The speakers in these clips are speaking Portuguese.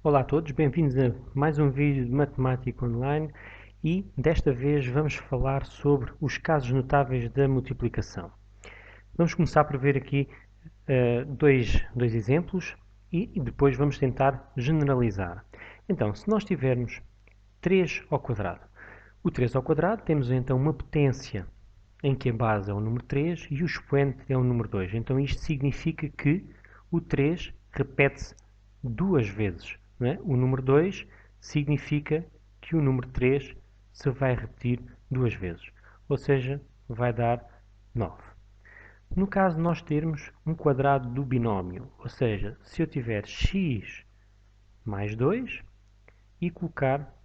Olá a todos, bem-vindos a mais um vídeo de Matemática Online e desta vez vamos falar sobre os casos notáveis da multiplicação. Vamos começar por ver aqui dois exemplos e depois vamos tentar generalizar. Então, se nós tivermos 3 ao quadrado, o 3 ao quadrado temos então uma potência em que a base é o número 3 e o expoente é o número 2. Então isto significa que o 3 repete-se duas vezes. Não é? O número 2 significa que o número 3 se vai repetir duas vezes. Ou seja, vai dar 9. No caso de nós termos um quadrado do binómio, ou seja, se eu tiver x mais 2 e colocar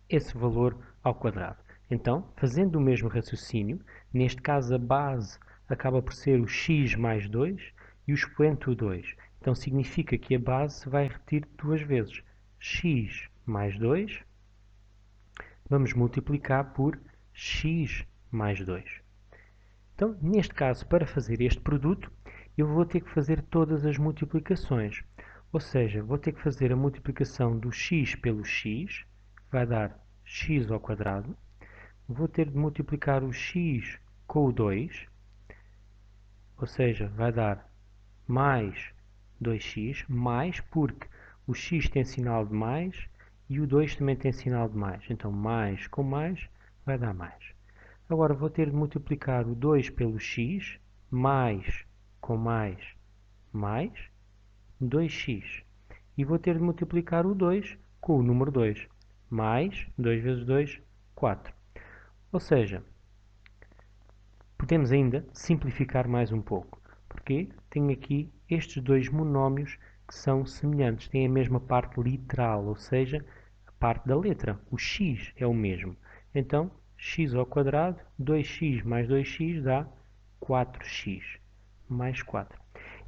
esse valor ao quadrado. Então, fazendo o mesmo raciocínio, neste caso a base acaba por ser o x mais 2 e o expoente o 2. Então significa que a base se vai repetir duas vezes. X mais 2, vamos multiplicar por x mais 2. Então, neste caso, para fazer este produto, eu vou ter que fazer todas as multiplicações. Ou seja, vou ter que fazer a multiplicação do x pelo x, que vai dar x ao quadrado. Vou ter de multiplicar o x com o 2, ou seja, vai dar mais 2x, mais porque o x tem sinal de mais e o 2 também tem sinal de mais. Então, mais com mais vai dar mais. Agora vou ter de multiplicar o 2 pelo x, mais com mais, 2x. E vou ter de multiplicar o 2 com o número 2, mais 2 vezes 2, 4. Ou seja, podemos ainda simplificar mais um pouco, porque tenho aqui estes dois monómios que são semelhantes, têm a mesma parte literal, ou seja, a parte da letra. O x é o mesmo. Então, x ao quadrado, 2x mais 2x dá 4x mais 4.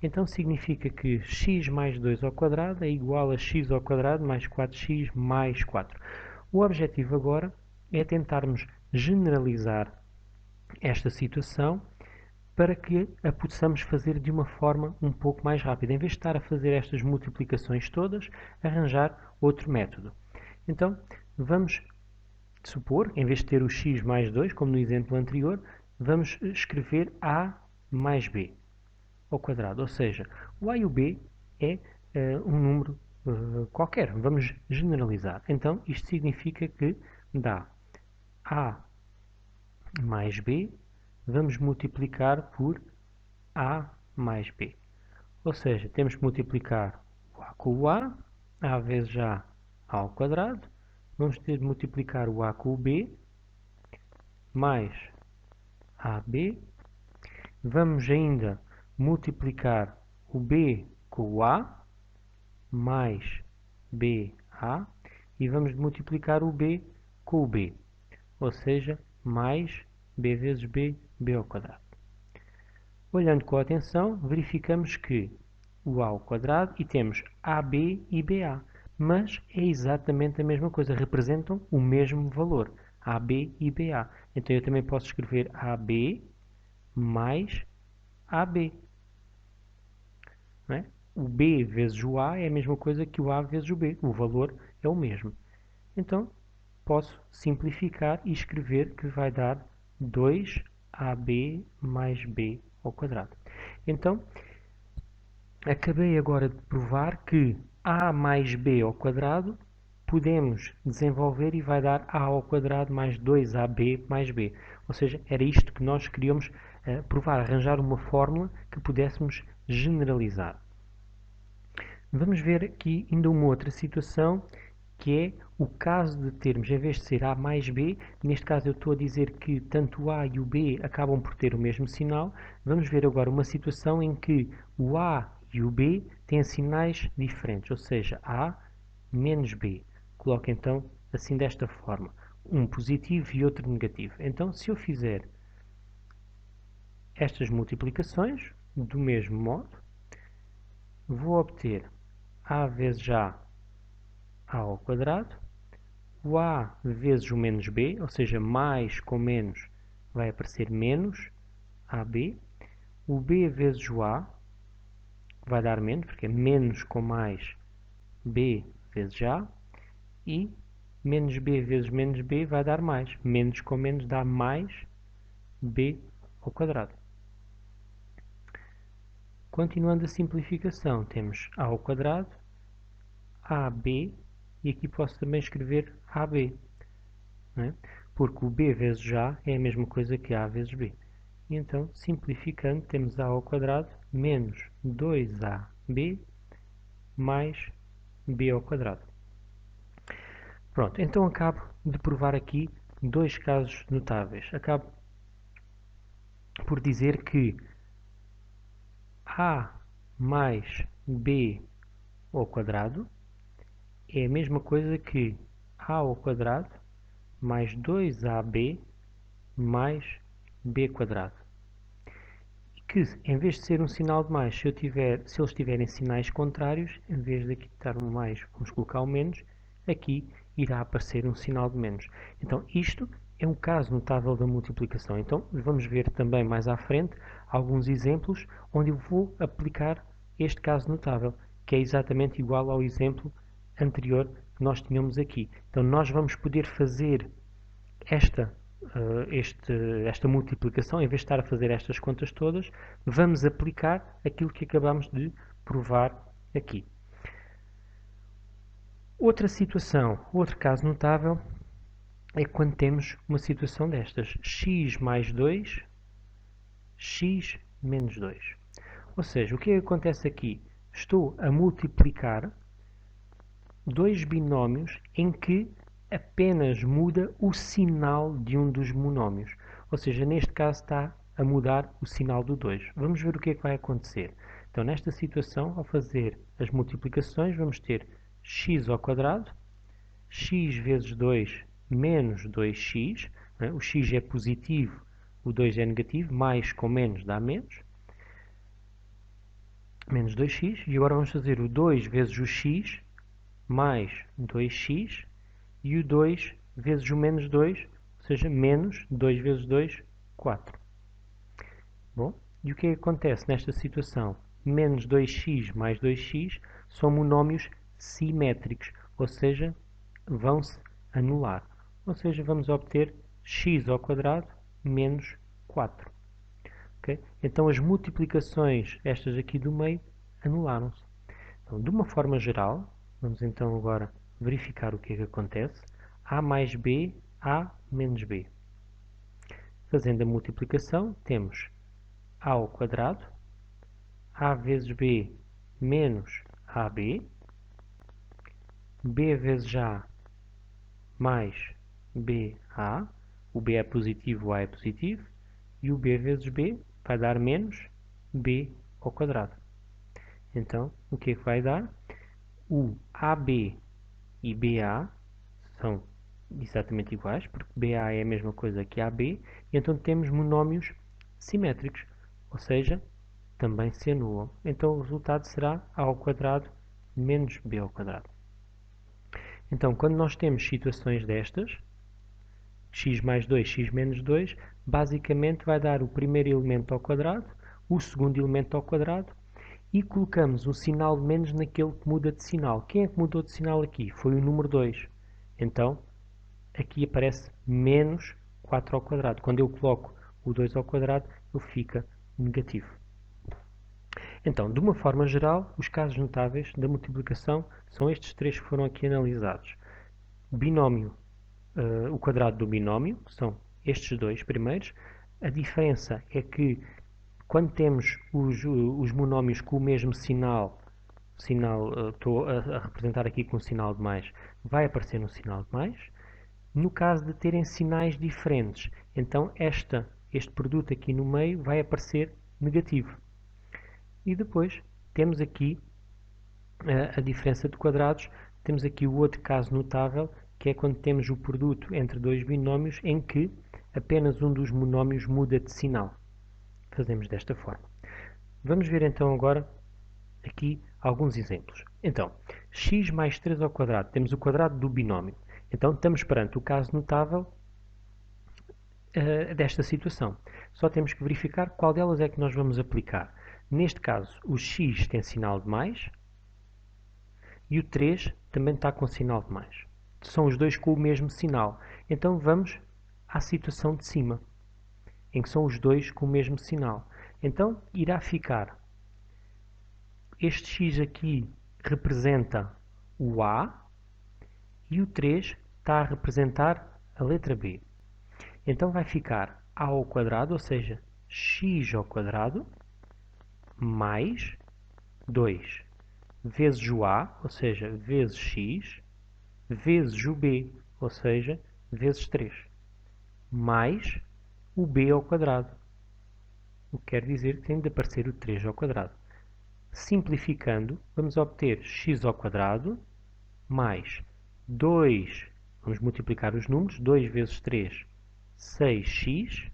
Então significa que x mais 2 ao quadrado é igual a x ao quadrado mais 4x mais 4. O objetivo agora é tentarmos generalizar esta situação para que a possamos fazer de uma forma um pouco mais rápida. Em vez de estar a fazer estas multiplicações todas, arranjar outro método. Então, vamos supor, em vez de ter o x mais 2, como no exemplo anterior, vamos escrever a mais b ao quadrado. Ou seja, o a e o b é um número qualquer. Vamos generalizar. Então, isto significa que dá a mais b, vamos multiplicar por a mais b. Ou seja, temos que multiplicar o a com o a vezes a ao quadrado, vamos ter de multiplicar o a com o b, mais ab, vamos ainda multiplicar o b com o a, mais ba, e vamos multiplicar o b com o b, ou seja, mais b vezes b, b ao quadrado. Olhando com atenção, verificamos que o a ao quadrado e temos ab e ba, mas é exatamente a mesma coisa, representam o mesmo valor, ab e ba. Então eu também posso escrever ab mais ab. Não é? O b vezes o a é a mesma coisa que o a vezes o b, o valor é o mesmo. Então posso simplificar e escrever que vai dar 2ab mais b ao quadrado. Então, acabei agora de provar que a mais b ao quadrado podemos desenvolver e vai dar a ao quadrado mais 2ab mais b. Ou seja, era isto que nós queríamos provar, arranjar uma fórmula que pudéssemos generalizar. Vamos ver aqui ainda uma outra situação, que é o caso de termos, em vez de ser a mais b, neste caso eu estou a dizer que tanto o a e o b acabam por ter o mesmo sinal. Vamos ver agora uma situação em que o a e o b têm sinais diferentes, ou seja, a menos b. Coloco então assim desta forma, um positivo e outro negativo. Então, se eu fizer estas multiplicações do mesmo modo, vou obter a vezes a ao quadrado, o a vezes o menos b, ou seja, mais com menos vai aparecer menos ab, o b vezes o a vai dar menos, porque é menos com mais b vezes a, e menos b vezes menos b vai dar mais. Menos com menos dá mais b ao quadrado. Continuando a simplificação, temos a ao quadrado, ab, e aqui posso também escrever ab, não é? Porque o b vezes a é a mesma coisa que a vezes b. E então, simplificando, temos a ao quadrado menos 2ab mais b ao quadrado. Pronto, então acabo de provar aqui dois casos notáveis. Acabo por dizer que a mais b ao quadrado é a mesma coisa que a ao quadrado mais 2ab mais b quadrado. E que, em vez de ser um sinal de mais, se eles tiverem sinais contrários, em vez de aqui estar um mais, vamos colocar um menos, aqui irá aparecer um sinal de menos. Então, isto é um caso notável da multiplicação. Então, vamos ver também mais à frente alguns exemplos onde eu vou aplicar este caso notável, que é exatamente igual ao exemplo anterior que nós tínhamos aqui. Então, nós vamos poder fazer esta multiplicação, em vez de estar a fazer estas contas todas, vamos aplicar aquilo que acabamos de provar aqui. Outra situação, outro caso notável, é quando temos uma situação destas, x mais 2, x menos 2. Ou seja, o que é que acontece aqui? Estou a multiplicar dois binómios em que apenas muda o sinal de um dos monómios. Ou seja, neste caso está a mudar o sinal do 2. Vamos ver o que é que vai acontecer. Então, nesta situação, ao fazer as multiplicações, vamos ter x ao quadrado, x vezes 2 menos 2x, né? O x é positivo, o 2 é negativo, mais com menos dá menos, menos 2x, e agora vamos fazer o 2 vezes o x, mais 2x, e o 2 vezes o menos 2, ou seja, menos 2 vezes 2, 4. Bom, e o que é que acontece nesta situação? Menos 2x mais 2x são monómios simétricos, ou seja, vão-se anular. Ou seja, vamos obter x ao quadrado menos 4. Okay? Então, as multiplicações, estas aqui do meio, anularam-se. Então, de uma forma geral, vamos então agora verificar o que é que acontece. A mais B, A menos B. Fazendo a multiplicação, temos A ao quadrado, A vezes B menos AB, B vezes A mais BA, o B é positivo, o A é positivo, e o B vezes B vai dar menos B ao quadrado. Então, o que é que vai dar? O AB e BA são exatamente iguais, porque BA é a mesma coisa que AB, e então temos monómios simétricos, ou seja, também se anulam. Então o resultado será A ao quadrado menos B ao quadrado. Então, quando nós temos situações destas, x mais 2, x menos 2, basicamente vai dar o primeiro elemento ao quadrado, o segundo elemento ao quadrado, e colocamos o sinal de menos naquele que muda de sinal. Quem é que mudou de sinal aqui? Foi o número 2. Então, aqui aparece menos 4 ao quadrado. Quando eu coloco o 2 ao quadrado, ele fica negativo. Então, de uma forma geral, os casos notáveis da multiplicação são estes três que foram aqui analisados. O binómio, o quadrado do binómio, são estes dois primeiros. A diferença é que quando temos os monómios com o mesmo sinal, estou a representar aqui com o sinal de mais, vai aparecer no sinal de mais. No caso de terem sinais diferentes, então este produto aqui no meio vai aparecer negativo. E depois temos aqui a diferença de quadrados, temos aqui o outro caso notável, que é quando temos o produto entre dois binómios em que apenas um dos monómios muda de sinal. Fazemos desta forma. Vamos ver então agora aqui alguns exemplos. Então, x mais 3 ao quadrado, temos o quadrado do binómio. Então, estamos perante o caso notável desta situação. Só temos que verificar qual delas é que nós vamos aplicar. Neste caso, o x tem sinal de mais e o 3 também está com sinal de mais. São os dois com o mesmo sinal. Então vamos à situação de cima, em que são os dois com o mesmo sinal. Então irá ficar, este x aqui representa o A e o 3 está a representar a letra B. Então vai ficar A ao quadrado, ou seja, x ao quadrado, mais 2 vezes o A, ou seja, vezes x, vezes o B, ou seja, vezes 3, mais o B ao quadrado. O que quer dizer que tem de aparecer o 3 ao quadrado. Simplificando, vamos obter x ao quadrado mais 2, vamos multiplicar os números, 2 vezes 3, 6x,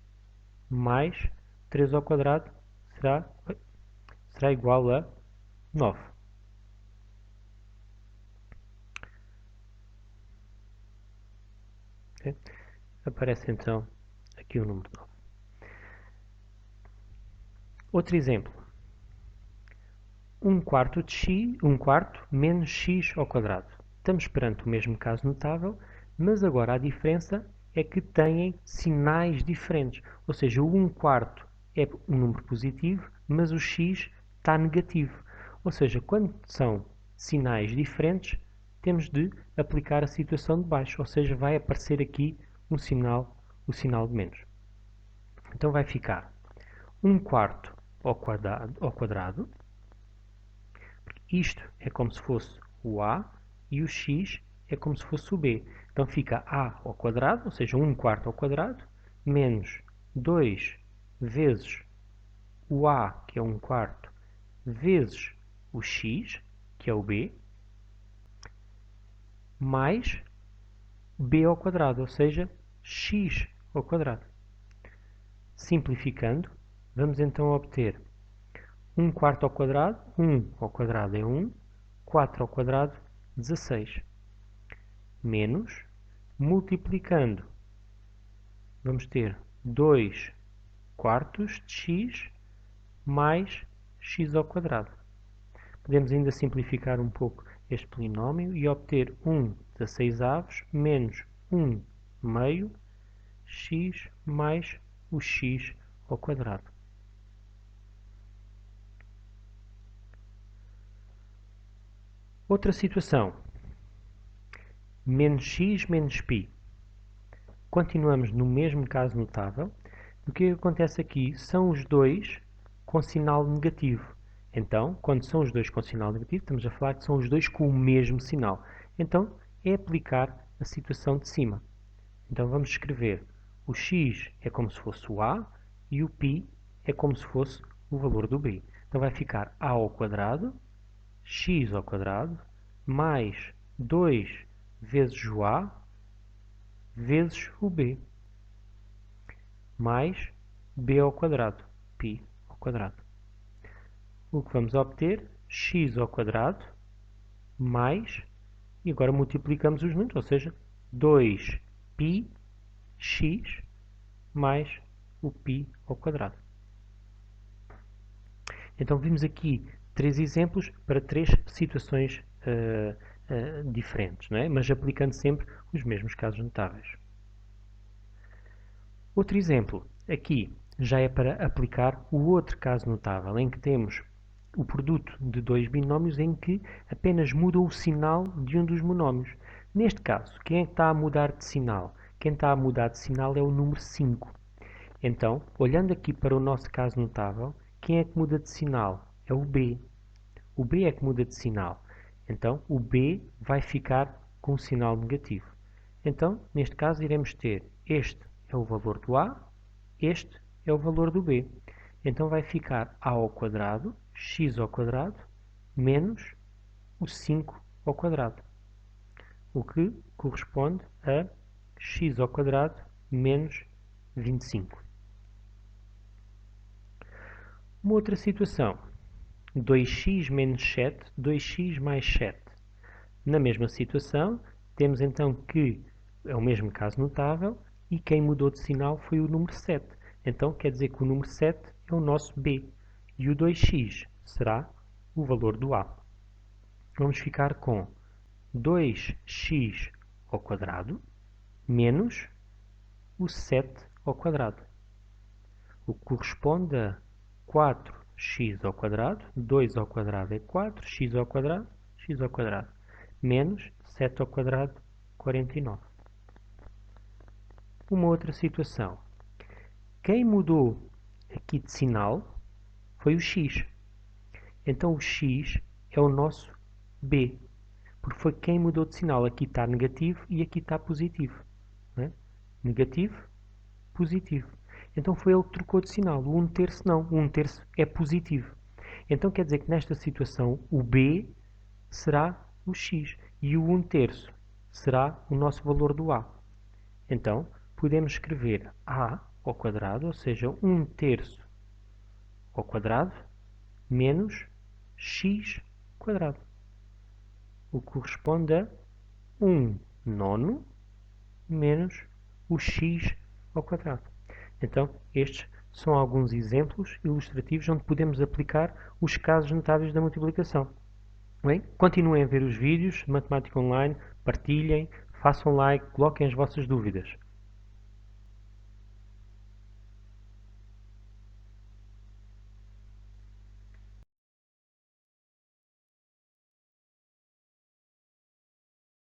mais 3 ao quadrado será igual a 9. Okay? Aparece então aqui o número 9. Outro exemplo. 1 quarto de x, 1 quarto menos x ao quadrado. Estamos perante o mesmo caso notável, mas agora a diferença é que têm sinais diferentes. Ou seja, o 1 quarto é um número positivo, mas o x está negativo. Ou seja, quando são sinais diferentes, temos de aplicar a situação de baixo. Ou seja, vai aparecer aqui o sinal de menos. Então vai ficar 1 quarto ao quadrado. Isto é como se fosse o A e o x é como se fosse o B. Então fica A ao quadrado, ou seja, 1 quarto ao quadrado, menos 2 vezes o A, que é 1 quarto, vezes o x, que é o B, mais B ao quadrado, ou seja, x ao quadrado. Simplificando, vamos então obter 1 quarto ao quadrado, 1 ao quadrado é 1, 4 ao quadrado, 16. Menos, multiplicando, vamos ter 2 quartos de x mais x ao quadrado. Podemos ainda simplificar um pouco este polinómio e obter 1 16avos menos 1 meio x mais o x ao quadrado. Outra situação. Menos x menos π. Continuamos no mesmo caso notável. O que acontece aqui são os dois com sinal negativo. Então, quando são os dois com sinal negativo, estamos a falar que são os dois com o mesmo sinal. Então, é aplicar a situação de cima. Então, vamos escrever o x é como se fosse o a e o π é como se fosse o valor do b. Então, vai ficar a ao quadrado, x ao quadrado, mais 2 vezes o a vezes o b, mais b ao quadrado, π ao quadrado. O que vamos obter? X ao quadrado mais, e agora multiplicamos os números, ou seja, 2πx mais o π ao quadrado. Então vimos aqui 3 exemplos para 3 situações diferentes, não é? Mas aplicando sempre os mesmos casos notáveis. Outro exemplo, aqui já é para aplicar o outro caso notável, em que temos o produto de dois binómios em que apenas muda o sinal de um dos monómios. Neste caso, quem é que está a mudar de sinal? Quem está a mudar de sinal é o número 5. Então, olhando aqui para o nosso caso notável, quem é que muda de sinal? É o B. O B é que muda de sinal. Então, o B vai ficar com um sinal negativo. Então, neste caso, iremos ter este é o valor do A, este é o valor do B. Então, vai ficar A ao quadrado, x ao quadrado, menos o 5 ao quadrado. O que corresponde a x ao quadrado menos 25. Uma outra situação. 2x menos 7, 2x mais 7. Na mesma situação, temos então que é o mesmo caso notável e quem mudou de sinal foi o número 7. Então, quer dizer que o número 7 é o nosso B e o 2x será o valor do A. vamos ficar com 2x ao quadrado menos o 7 ao quadrado, o que corresponde a 4x ao quadrado, 2 ao quadrado é 4, x ao quadrado, menos 7 ao quadrado, 49. Uma outra situação. Quem mudou aqui de sinal foi o x. Então o x é o nosso b, porque foi quem mudou de sinal. Aqui está negativo e aqui está positivo. Não é? Negativo, positivo. Então foi ele que trocou de sinal. O 1/3 não. O 1/3 é positivo. Então quer dizer que nesta situação o b será o x e o 1/3 será o nosso valor do a. Então podemos escrever a ao quadrado, ou seja, 1/3 ao quadrado menos x quadrado, o que corresponde a 1/9 menos o x ao quadrado. Então, estes são alguns exemplos ilustrativos onde podemos aplicar os casos notáveis da multiplicação. Bem, continuem a ver os vídeos de Matemática Online, partilhem, façam like, coloquem as vossas dúvidas.